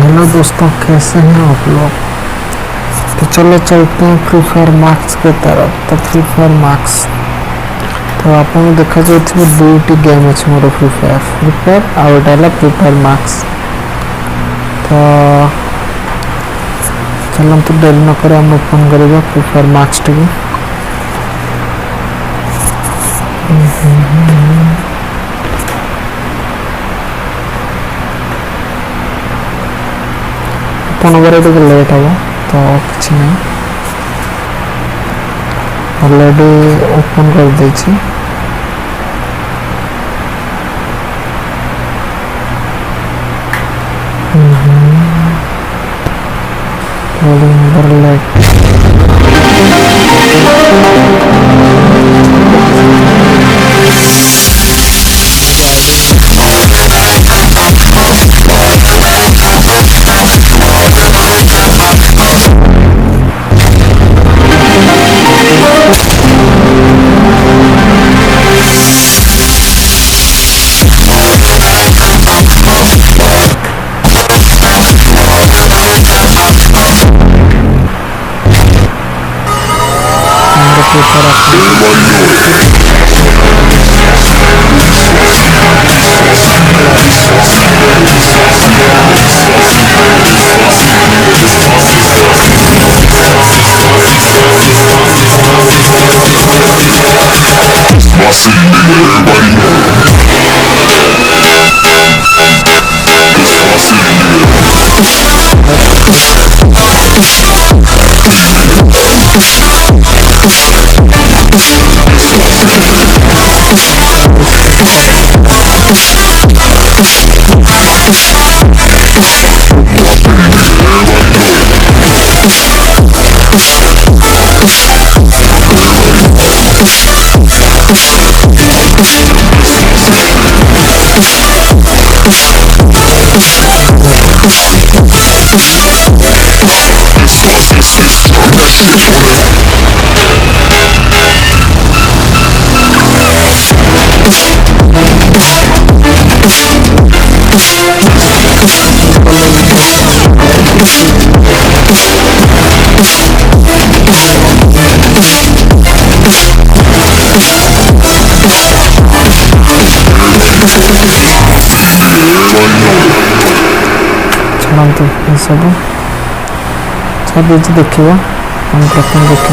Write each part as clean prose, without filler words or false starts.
Hello दोस्तों, कैसे हैं आप लोग। तो चलो चलते हैं फ्री फायर मैक्स के तरफ। तो फ्री फायर मैक्स तो आप देखा जाए दुईटी गेम अच्छे मोर फ्री फायर आउ गोटे फ्री फायर मैक्स। तो चलते डेरी नक ओपन करवा free fire max T. Open कर लेट हम तो किसी ना अलरेडी ओपन कर देछि। सब सब देखा हम प्रथम देखा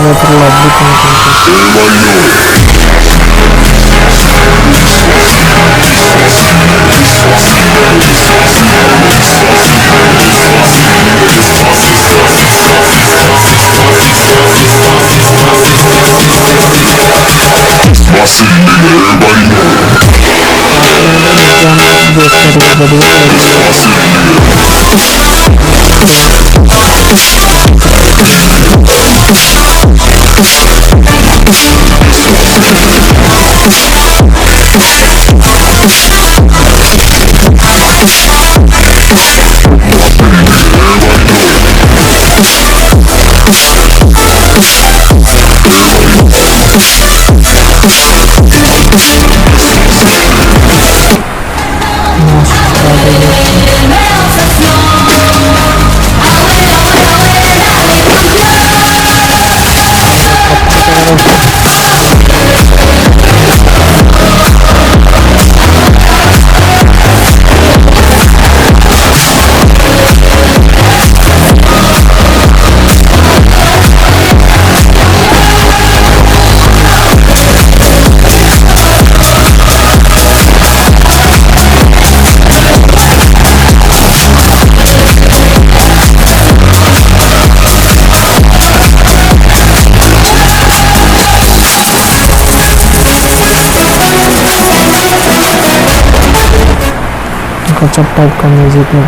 गजब टाइप का म्यूजिक है।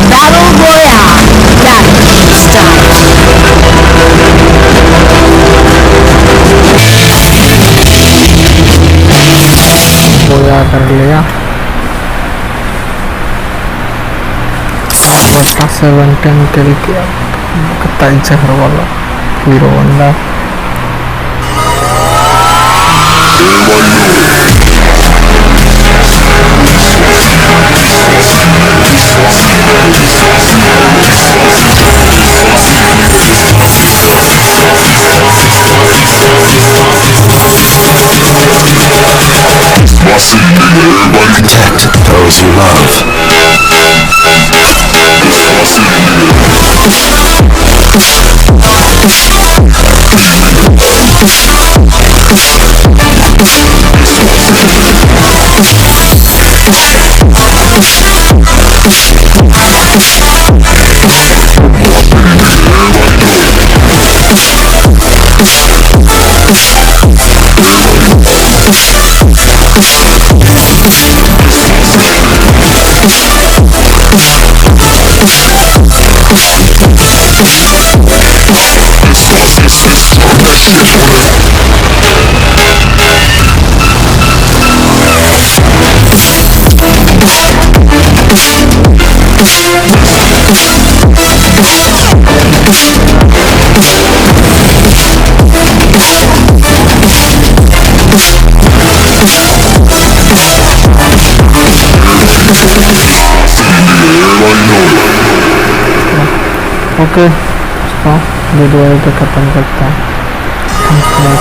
Battle Royale, Battle Style. बोया कर लिया। आपका 17 किल किया। कताई चहर वाला हीरो बंदा। Protect those you love. Okay, video खत्म करता हूँ।